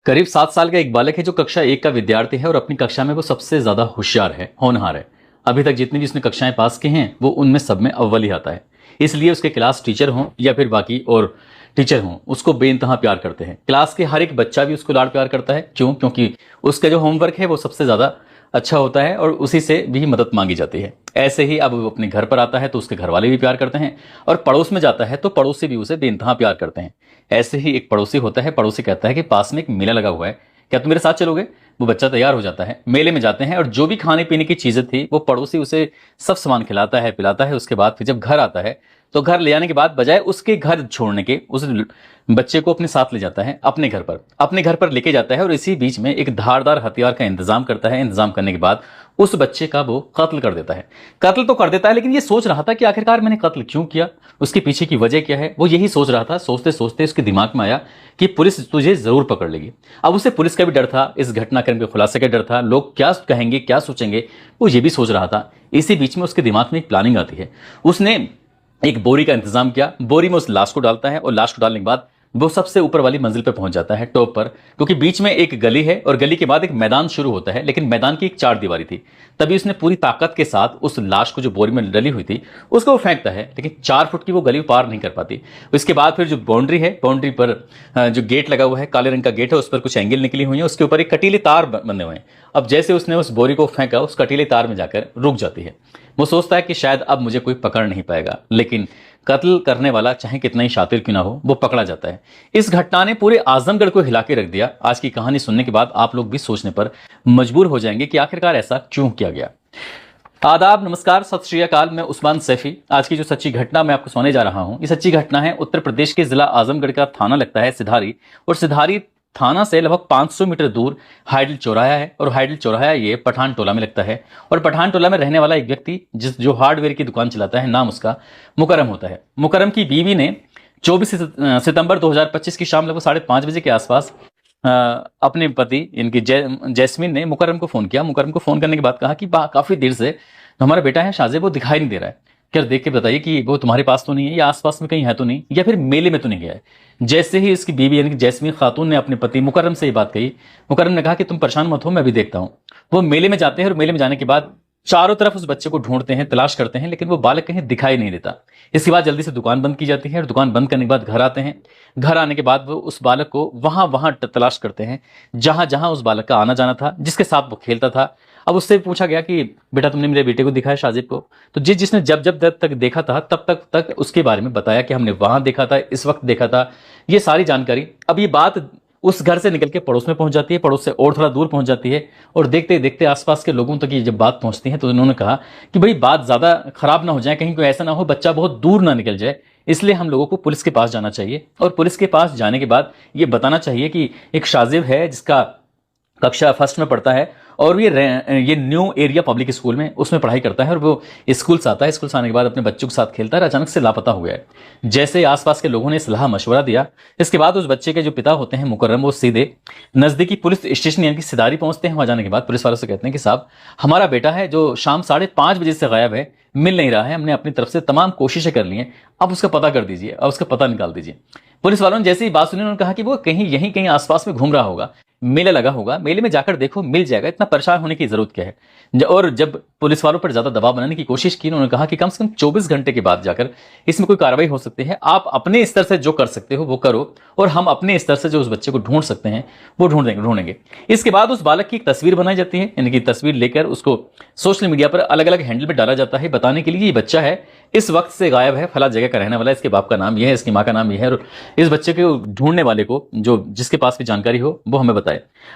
करीब 7 साल का एक बालक है जो कक्षा 1 का विद्यार्थी है और अपनी कक्षा में वो सबसे ज्यादा होशियार है, होनहार है। अभी तक जितनी भी उसने कक्षाएं पास की हैं वो उनमें सब में अव्वल ही आता है। इसलिए उसके क्लास टीचर हों या फिर बाकी और टीचर हों, उसको बेइंतहा प्यार करते हैं। क्लास के हर एक बच्चा भी उसको लाड प्यार करता है। क्यों? क्योंकि उसका जो होमवर्क है वो सबसे ज्यादा अच्छा होता है और उसी से भी मदद मांगी जाती है। ऐसे ही अब वो अपने घर पर आता है तो उसके घर वाले भी प्यार करते हैं और पड़ोस में जाता है तो पड़ोसी भी उसे बेइंतहा प्यार करते हैं। ऐसे ही एक पड़ोसी होता है। पड़ोसी कहता है कि पास में एक मेला लगा हुआ है, क्या तुम मेरे साथ चलोगे? वो बच्चा तैयार हो जाता है। मेले में जाते हैं और जो भी खाने पीने की चीजें थी वो पड़ोसी उसे सब सामान खिलाता है, पिलाता है। उसके बाद फिर जब घर आता है तो घर ले आने के बाद बजाय उसके घर छोड़ने के उस बच्चे को अपने साथ ले जाता है अपने घर पर लेके जाता है और इसी बीच में एक धारदार हथियार का इंतजाम करता है। इंतजाम करने के बाद उस बच्चे का वो कत्ल कर देता है। कत्ल तो कर देता है, लेकिन ये सोच रहा था कि आखिरकार मैंने कत्ल क्यों किया, उसके पीछे की वजह क्या है। वो यही सोच रहा था। सोचते सोचते उसके दिमाग में आया कि पुलिस तुझे जरूर पकड़ लेगी। अब उसे पुलिस का भी डर था, इस घटनाक्रम के खुलासे का डर था, लोग क्या कहेंगे क्या सोचेंगे, वो ये भी सोच रहा था। इसी बीच में उसके दिमाग में एक प्लानिंग आती है। उसने एक बोरी का इंतजाम किया। बोरी में उस लाश को डालता है और लाश को डालने के बाद वो सबसे ऊपर वाली मंजिल पर पहुंच जाता है, टॉप पर, क्योंकि बीच में एक गली है और गली के बाद एक मैदान शुरू होता है। लेकिन मैदान की एक चार दीवारी थी। तभी उसने पूरी ताकत के साथ उस लाश को जो बोरी में डली हुई थी उसको वो फेंकता है, लेकिन 4 फुट की वो गली पार नहीं कर पाती। उसके बाद फिर जो बाउंड्री है, बाउंड्री पर जो गेट लगा हुआ है, काले रंग का गेट है, उस पर कुछ एंगल निकली हुई है, उसके ऊपर एक कटीले तार बंधे हुए हैं। अब जैसे उसने उस बोरी को फेंका, उस कटीले तार में जाकर रुक जाती है। वो सोचता है कि शायद अब मुझे कोई पकड़ नहीं पाएगा, लेकिन कत्ल करने वाला चाहे कितना ही शातिर क्यों ना हो, वो पकड़ा जाता है। इस घटना ने पूरे आजमगढ़ को हिला के रख दिया। आज की कहानी सुनने के बाद आप लोग भी सोचने पर मजबूर हो जाएंगे कि आखिरकार ऐसा क्यों किया गया। आदाब, नमस्कार, सत श्री अकाल। मैं उस्मान सैफी। आज की जो सच्ची घटना मैं आपको सुनाने जा रहा हूं, ये सच्ची घटना है उत्तर प्रदेश के जिला आजमगढ़ का थाना लगता है सिधारी, और सिधारी थाना से लगभग 500 मीटर दूर हाइडल चौराहा है। और हाइडल चौराहा ये पठान टोला में लगता है। और पठान टोला में रहने वाला एक व्यक्ति जो हार्डवेयर की दुकान चलाता है, नाम उसका मुकरम होता है। मुकरम की बीवी ने 24 सितंबर 2025 की शाम लगभग 5:30 बजे के आसपास अपने पति इनकी जैस्मिन ने मुकरम को फोन किया। मुकरम को फोन करने के बाद कहा कि काफी देर से हमारा बेटा है शाहजेब, वो दिखाई नहीं दे रहा है, क्या देख के बताइए कि वो तुम्हारे पास तो नहीं है, या आसपास में कहीं है तो नहीं, या फिर मेले में तो नहीं गया है। जैसे ही इसकी बीवी यानी कि जैस्मीन खातून ने अपने पति मुकरम से ये बात कही, मुकरम ने कहा कि तुम परेशान मत हो, मैं भी देखता हूं। वो मेले में जाते हैं और मेले में जाने के बाद चारों तरफ उस बच्चे को ढूंढते हैं, तलाश करते हैं, लेकिन वो बालक कहीं दिखाई नहीं देता। इसके बाद जल्दी से दुकान बंद की जाती है और दुकान बंद करने के बाद घर आते हैं। घर आने के बाद वो उस बालक को वहां वहां तलाश करते हैं जहां जहां उस बालक का आना जाना था, जिसके साथ वो खेलता था। अब उससे पूछा गया कि बेटा तुमने मेरे बेटे को दिखाया शाहजेब को? तो जिसने जब जब तक देखा था तब तक उसके बारे में बताया कि हमने वहां देखा था, इस वक्त देखा था, ये सारी जानकारी। अब ये बात उस घर से निकल के पड़ोस में पहुंच जाती है, पड़ोस से और थोड़ा दूर पहुंच जाती है, और देखते देखते आसपास के लोगों तक ये जब बात पहुंचती है तो उन्होंने कहा कि भाई बात ज्यादा खराब ना हो जाए, कहीं कोई ऐसा ना हो बच्चा बहुत दूर ना निकल जाए, इसलिए हम लोगों को पुलिस के पास जाना चाहिए। और पुलिस के पास जाने के बाद ये बताना चाहिए कि एक शाहजेब है जिसका कक्षा फर्स्ट में पढ़ता है और ये न्यू एरिया पब्लिक स्कूल में उसमें पढ़ाई करता है, और वो स्कूल से आता है, स्कूल से आने के बाद अपने बच्चों के साथ खेलता है, अचानक से लापता हो गया है। जैसे आसपास के लोगों ने सलाह मशवरा दिया, इसके बाद उस बच्चे के जो पिता होते हैं मुकर्रम, वो सीधे नजदीकी पुलिस स्टेशन यानी कि सिधारी पहुंचते हैं। वहां जाने के बाद पुलिस वालों से कहते हैं कि साहब हमारा बेटा है जो शाम 5:30 बजे से गायब है, मिल नहीं रहा है, हमने अपनी तरफ से तमाम कोशिशें कर ली हैं, अब उसका पता कर दीजिए, अब उसका पता निकाल दीजिए। पुलिस वालों ने जैसे ही बात सुनी उन्होंने कहा कि वो कहीं आसपास में घूम रहा होगा, मेला लगा होगा, मेले में जाकर देखो मिल जाएगा, इतना परेशान होने की जरूरत क्या है। और जब पुलिस वालों पर ज्यादा दबाव बनाने की कोशिश की, उन्होंने कहा कि कम से कम 24 घंटे के बाद जाकर इसमें कोई कार्रवाई हो सकती है, आप अपने स्तर से जो कर सकते हो वो करो, और हम अपने स्तर से जो उस बच्चे को ढूंढ सकते हैं वो ढूंढेंगे। इसके बाद उस बालक की एक तस्वीर बनाई जाती है, यानी कि तस्वीर लेकर उसको सोशल मीडिया पर अलग अलग हैंडल पर डाला जाता है, बताने के लिए ये बच्चा है, इस वक्त से गायब है, फला जगह का रहने वाला है, इसके बाप का नाम यह है, इसकी माँ का नाम यह है, और इस बच्चे को ढूंढने वाले को जिसके पास भी जानकारी हो वो हमें बताए।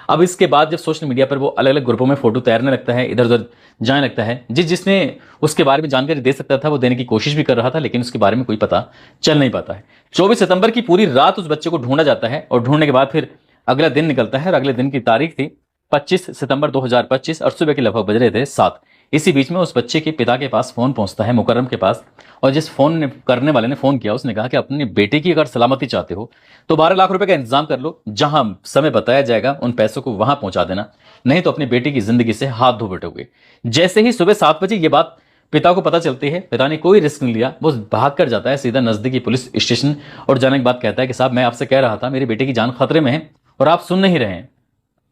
अब इसके बाद जब सोशल मीडिया पर वो अलग अलग ग्रुपों में फोटो तैरने लगता है, इधर उधर जाने लगता है, जिसने उसके बारे में जानकारी दे सकता था वो देने की कोशिश भी कर रहा था, लेकिन उसके बारे में कोई पता चल नहीं पाता है। 24 सितंबर की पूरी रात उस बच्चे को ढूंढा जाता है, और ढूंढने के बाद फिर अगला दिन निकलता है, और अगले दिन की तारीख थी 25 सितंबर 2025, और सुबह के लगभग बज रहे थे 7। इसी बीच में उस बच्चे के पिता के पास फोन पहुंचता है, मुकर्रम के पास, और जिस फोन करने वाले ने फोन किया उसने कहा कि अपने बेटे की अगर सलामती चाहते हो तो 12 लाख रुपए का इंतजाम कर लो, जहां समय बताया जाएगा उन पैसों को वहां पहुंचा देना, नहीं तो अपनी बेटी की जिंदगी से हाथ धो बैठोगे। जैसे ही सुबह 7 बजे ये बात पिता को पता चलती है, पिता ने कोई रिस्क नहीं लिया, वो भाग कर जाता है सीधा नजदीकी पुलिस स्टेशन, और जाने के बाद कहता है कि साहब मैं आपसे कह रहा था मेरे बेटे की जान खतरे में है और आप सुन नहीं रहे हैं।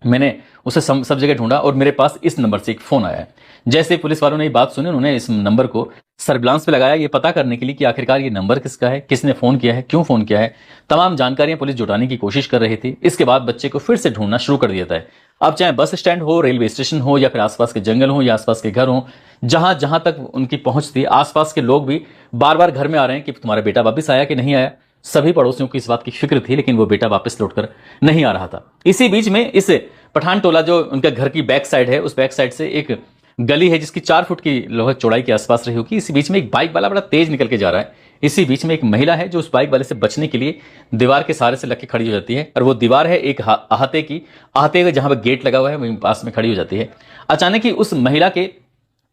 मैंने उसे सब जगह ढूंढा और मेरे पास इस नंबर से एक फोन आया। जैसे पुलिस वालों ने ये बात सुनी, उन्होंने इस नंबर को सर्विलांस पे लगाया, ये पता करने के लिए कि आखिरकार ये नंबर किसका है, किसने फोन किया है, क्यों फोन किया है। तमाम जानकारियां पुलिस जुटाने की कोशिश कर रही थी। इसके बाद बच्चे को फिर से ढूंढना शुरू कर दिया था। अब चाहे बस स्टैंड हो, रेलवे स्टेशन हो, या फिर आसपास के जंगल हो, या आसपास के घर हो, जहां जहां तक उनकी पहुंच थी, आसपास के लोग भी बार बार घर में आ रहे हैं कि तुम्हारा बेटा वापस आया कि नहीं आया। सभी पड़ोसियों को इस बात की फिक्र थी, लेकिन वो बेटा वापस लौटकर नहीं आ रहा था। इसी बीच में इस पठान टोला जो उनका घर की बैक साइड है, उस बैक साइड से एक गली है जिसकी 4 फुट की लोहे चौड़ाई के आसपास रही होगी। इसी बीच में एक बाइक वाला बड़ा तेज निकल के जा रहा है। इसी बीच में एक महिला है जो उस बाइक वाले से बचने के लिए दीवार के सहारे से लग के खड़ी हो जाती है, और वो दीवार है एक अहाते की, अहाते जहां पर गेट लगा हुआ है वहीं पास में खड़ी हो जाती है। अचानक ही उस महिला के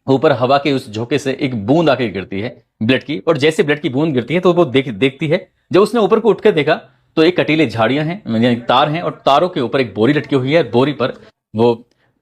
ऊपर हवा के उस झोंके से एक बूंद आके गिरती है ब्लड की, और जैसे ब्लड की बूंद गिरती है तो वो देखती है। जब उसने ऊपर को उठकर देखा तो एक कटीले झाड़ियां हैं, यानी तार हैं, और तारों के ऊपर एक बोरी लटकी हुई है। बोरी पर वो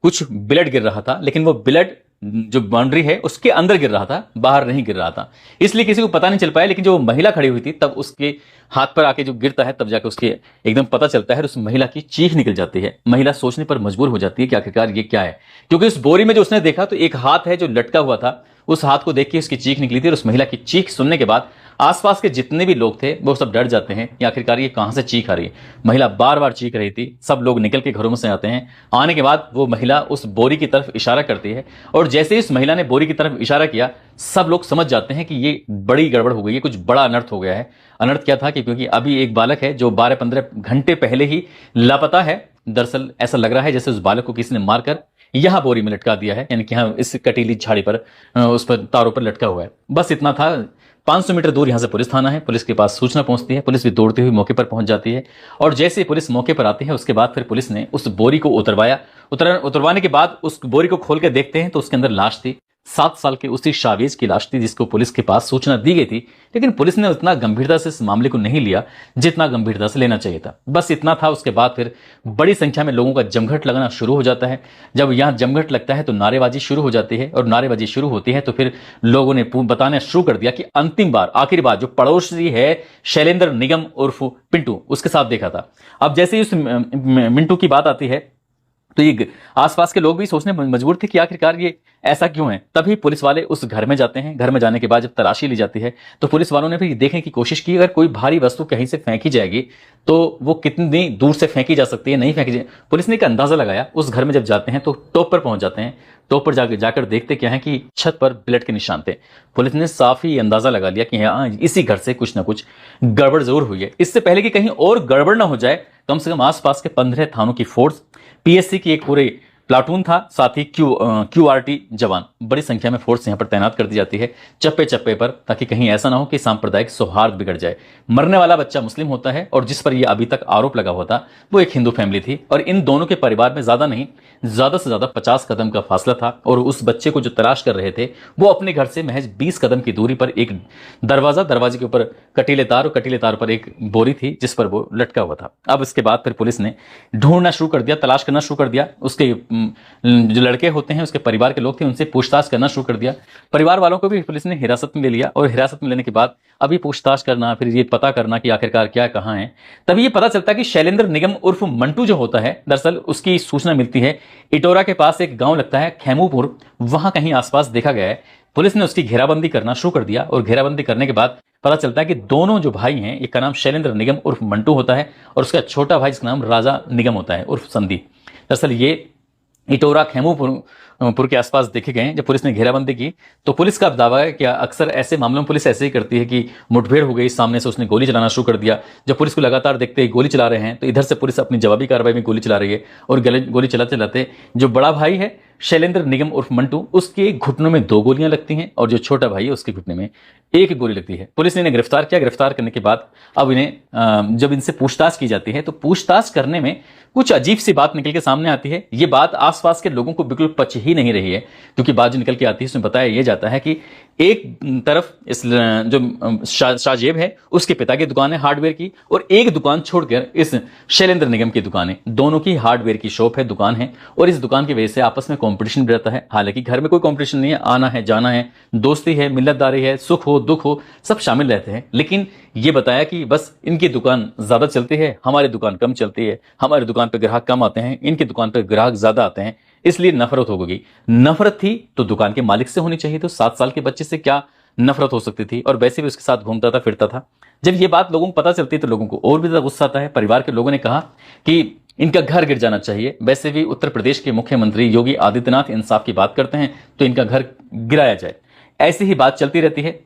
कुछ ब्लड गिर रहा था, लेकिन वो ब्लड जो बाउंड्री है उसके अंदर गिर रहा था, बाहर नहीं गिर रहा था। इसलिए किसी को पता नहीं चल पाया। लेकिन जो महिला खड़ी हुई थी, तब उसके हाथ पर आके जो गिरता है, तब जाकर उसके एकदम पता चलता है, उस महिला की चीख निकल जाती है। महिला सोचने पर मजबूर हो जाती है कि आखिरकार ये क्या है, क्योंकि उस बोरी में जो उसने देखा तो एक हाथ है जो लटका हुआ था। उस हाथ को देख के उसकी चीख निकली थी, और उस महिला की चीख सुनने के बाद आसपास के जितने भी लोग थे वो सब डर जाते हैं कि आखिरकार ये कहां से चीख आ रही है। महिला बार बार चीख रही थी। सब लोग निकल के घरों में से आते हैं। आने के बाद वो महिला उस बोरी की तरफ इशारा करती है, और जैसे ही उस महिला ने बोरी की तरफ इशारा किया, सब लोग समझ जाते हैं कि ये बड़ी गड़बड़ हो गई है, कुछ बड़ा अनर्थ हो गया है। अनर्थ क्या था कि क्योंकि अभी एक बालक है जो 12-15 घंटे पहले ही लापता है। दरअसल ऐसा लग रहा है जैसे उस बालक को किसी ने मारकर यहां बोरी में लटका दिया है, यानी कि यहां इस कटीली झाड़ी पर, उस पर तारों पर लटका हुआ है। बस इतना था। 500 मीटर दूर यहां से पुलिस थाना है। पुलिस के पास सूचना पहुंचती है। पुलिस भी दौड़ती हुई मौके पर पहुंच जाती है, और जैसे ही पुलिस मौके पर आती है, उसके बाद फिर पुलिस ने उस बोरी को उतरवाने के बाद उस बोरी को खोल के देखते हैं तो उसके अंदर लाश थी। 7 साल के उसी शावेज की लाश थी, जिसको पुलिस के पास सूचना दी गई थी। लेकिन पुलिस ने उतना गंभीरता से इस मामले को नहीं लिया जितना गंभीरता से लेना चाहिए था। बस इतना था। उसके बाद फिर बड़ी संख्या में लोगों का जमघट लगना शुरू हो जाता है। जब यहां जमघट लगता है तो नारेबाजी शुरू हो जाती है, और नारेबाजी शुरू होती है तो फिर लोगों ने बताना शुरू कर दिया कि अंतिम बार, आखिरी बार जो पड़ोसी है शैलेंद्र निगम उर्फ पिंटू, उसके साथ देखा था। अब जैसे ही उस मिंटू की बात आती है तो ये आसपास के लोग भी सोचने मजबूर थे कि आखिरकार ये ऐसा क्यों है। तभी पुलिस वाले उस घर में जाते हैं। घर में जाने के बाद जब तलाशी ली जाती है तो पुलिस वालों ने भी देखने की कोशिश की, अगर कोई भारी वस्तु कहीं से फेंकी जाएगी तो वो कितनी दूर से फेंकी जा सकती है, नहीं फेंकी जाए। पुलिस ने एक अंदाजा लगाया। उस घर में जब जाते हैं तो टॉप पर पहुंच जाते हैं। टॉप पर जाकर देखते क्या है कि छत पर ब्लड के निशान थे। पुलिस ने साफ ही अंदाजा लगा लिया कि हाँ, इसी घर से कुछ ना कुछ गड़बड़ जरूर हुई है। इससे पहले कि कहीं और गड़बड़ ना हो जाए, कम से कम आसपास के 15 थानों की फोर्स, पीएससी की एक पूरे प्लाटून था, साथ ही क्यूआरटी जवान, बड़ी संख्या में फोर्स यहां पर तैनात कर दी जाती है चप्पे चप्पे पर, ताकि कहीं ऐसा ना हो कि सांप्रदायिक सौहार्द बिगड़ जाए। मरने वाला बच्चा मुस्लिम होता है, और जिस पर यह अभी तक आरोप लगा हुआ था वो एक हिंदू फैमिली थी, और इन दोनों के परिवार में ज्यादा नहीं, ज्यादा से ज्यादा 50 कदम का फासला था। और उस बच्चे को जो तलाश कर रहे थे वो अपने घर से महज 20 कदम की दूरी पर एक दरवाजे के ऊपर कटीले तार, और कटीले तार पर एक बोरी थी जिस पर वो लटका हुआ था। अब इसके बाद फिर पुलिस ने ढूंढना शुरू कर दिया, तलाश करना शुरू कर दिया। उसके जो लड़के होते हैं, उसके परिवार के लोग थे, उनसे पूछताछ करना शुरू कर दिया। परिवार वालों को भी पुलिस ने हिरासत में ले लिया, और हिरासत में लेने के बाद अभी पूछताछ करना, फिर ये पता करना कि आखिरकार क्या कहां है। तभी ये पता चलता है कि शैलेंद्र निगम उर्फ मंटू जो होता है, दरअसल उसकी सूचना मिलती है इटोरा के पास एक गांव लगता है खेमूपुर, वहां कहीं आसपास देखा गया है। पुलिस ने उसकी घेराबंदी करना शुरू कर दिया, और घेराबंदी करने के बाद पता चलता है कि दोनों जो भाई हैं, एक का नाम शैलेंद्र निगम उर्फ मंटू होता है, और उसका छोटा भाई जिसका नाम राजा निगम होता है उर्फ संदीप। दरअसल ये इटोरा खेमूपुर के आसपास देखे गए। जब पुलिस ने घेराबंदी की तो पुलिस का दावा है कि अक्सर ऐसे मामलों में पुलिस ऐसे ही करती है कि मुठभेड़ हो गई, सामने से उसने गोली चलाना शुरू कर दिया। जब पुलिस को लगातार देखते ही गोली चला रहे हैं तो इधर से पुलिस अपनी जवाबी कार्रवाई में गोली चला रही है, और गोली चलाते चलाते जो बड़ा भाई है शैलेंद्र निगम उर्फ मंटू, उसके घुटनों में 2 गोलियां लगती हैं, और जो छोटा भाई है उसके घुटने में 1 गोली लगती है। पुलिस ने इन्हें गिरफ्तार किया। गिरफ्तार करने के बाद अब इन्हें जब इनसे पूछताछ की जाती है तो पूछताछ करने में कुछ अजीब सी बात निकल के सामने आती है। ये बात आसपास के लोगों को बिल्कुल पच ही नहीं रही है, क्योंकि बात जो निकल के आती है उसमें बताया यह जाता है कि एक तरफ इस जो शाहजेब है उसके पिता की दुकान है हार्डवेयर की, और एक दुकान छोड़कर इस शैलेंद्र निगम की दुकान है। दोनों की हार्डवेयर की शॉप है, दुकान है, और इस दुकान की वजह से आपस में कंपटीशन भी रहता है। हालांकि घर में कोई कंपटीशन नहीं है, आना है जाना है, दोस्ती है, मिलतदारी है, सुख हो दुख हो सब शामिल रहते हैं। लेकिन ये बताया कि बस इनकी दुकान ज्यादा चलती है, हमारी दुकान कम चलती है, हमारी दुकान पर ग्राहक कम आते हैं, इनकी दुकान पर ग्राहक ज्यादा आते हैं, इसलिए नफरत हो गई। नफरत थी तो दुकान के मालिक से होनी चाहिए, तो 7 साल के बच्चे से क्या नफरत हो सकती थी, और वैसे भी उसके साथ घूमता था फिरता था। जब ये बात लोगों को पता चलती है तो लोगों को और भी ज्यादा गुस्सा आता है। परिवार के लोगों ने कहा कि इनका घर गिर जाना चाहिए। वैसे भी उत्तर प्रदेश के मुख्यमंत्री योगी आदित्यनाथ इंसाफ की बात करते हैं तो इनका घर गिराया जाए। ऐसी ही बात चलती रहती है।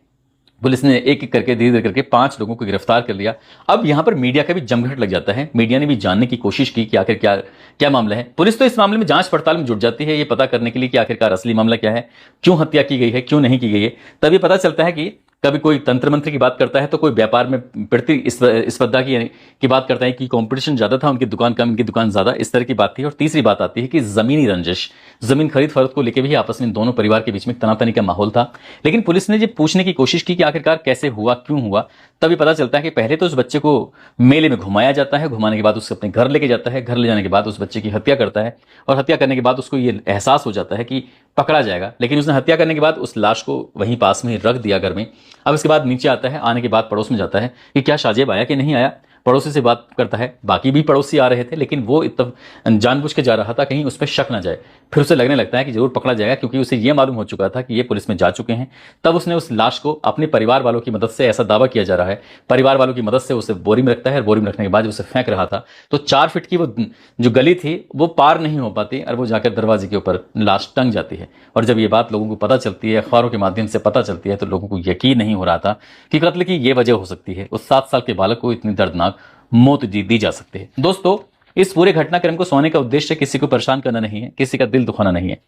पुलिस ने एक एक करके धीरे धीरे करके 5 लोगों को गिरफ्तार कर लिया। अब यहां पर मीडिया का भी जमघट लग जाता है। मीडिया ने भी जानने की कोशिश की कि आखिर क्या क्या मामला है। पुलिस तो इस मामले में जांच पड़ताल में जुट जाती है, ये पता करने के लिए कि आखिरकार असली मामला क्या है, क्यों हत्या की गई है, क्यों नहीं की गई है। तभी पता चलता है कि कभी कोई तंत्र मंत्र की बात करता है तो कोई व्यापार में प्रतिस्पर्धा की बात करता है कि कंपटीशन ज्यादा था, उनकी दुकान कम, इनकी दुकान ज्यादा, इस तरह की बात थी। और तीसरी बात आती है कि जमीनी रंजिश, जमीन खरीद फरोख्त को लेकर भी आपस में दोनों परिवार के बीच में तनातनी का माहौल था। लेकिन पुलिस ने जब पूछने की कोशिश की कि आखिरकार कैसे हुआ, क्यों हुआ, तभी पता चलता है कि पहले तो उस बच्चे को मेले में घुमाया जाता है, घुमाने के बाद उसे अपने घर लेके जाता है, घर ले जाने के बाद उस बच्चे की हत्या करता है, और हत्या करने के बाद उसको ये एहसास हो जाता है कि पकड़ा जाएगा। लेकिन उसने हत्या करने के बाद उस लाश को वहीं पास में ही रख दिया घर में। अब इसके बाद नीचे आता है, आने के बाद पड़ोस में जाता है कि क्या शाजेब आया कि नहीं आया। पड़ोसी से बात करता है, बाकी भी पड़ोसी आ रहे थे, लेकिन वो जानबूझ के जा रहा था कहीं उस पर शक ना जाए। फिर उसे लगने लगता है कि जरूर पकड़ा जाएगा, क्योंकि उसे यह मालूम हो चुका था कि ये पुलिस में जा चुके हैं। तब उसने उस लाश को अपने परिवार वालों की मदद से, ऐसा दावा किया जा रहा है, परिवार वालों की मदद से उसे बोरी में रखता है, और बोरी में रखने के बाद उसे फेंक रहा था तो 4 फीट की वो जो गली थी वो पार नहीं हो पाती, और वो जाकर दरवाजे के ऊपर लाश टंग जाती है। और जब ये बात लोगों को पता चलती है, अखबारों के माध्यम से पता चलती है, तो लोगों को यकीन नहीं हो रहा था कि कत्ल की ये वजह हो सकती है। उस 7 साल के बालक को इतनी दर्दनाक मौत दी जा सकती है। दोस्तों, इस पूरे घटनाक्रम को सोने का उद्देश्य किसी को परेशान करना नहीं है, किसी का दिल दुखाना नहीं है।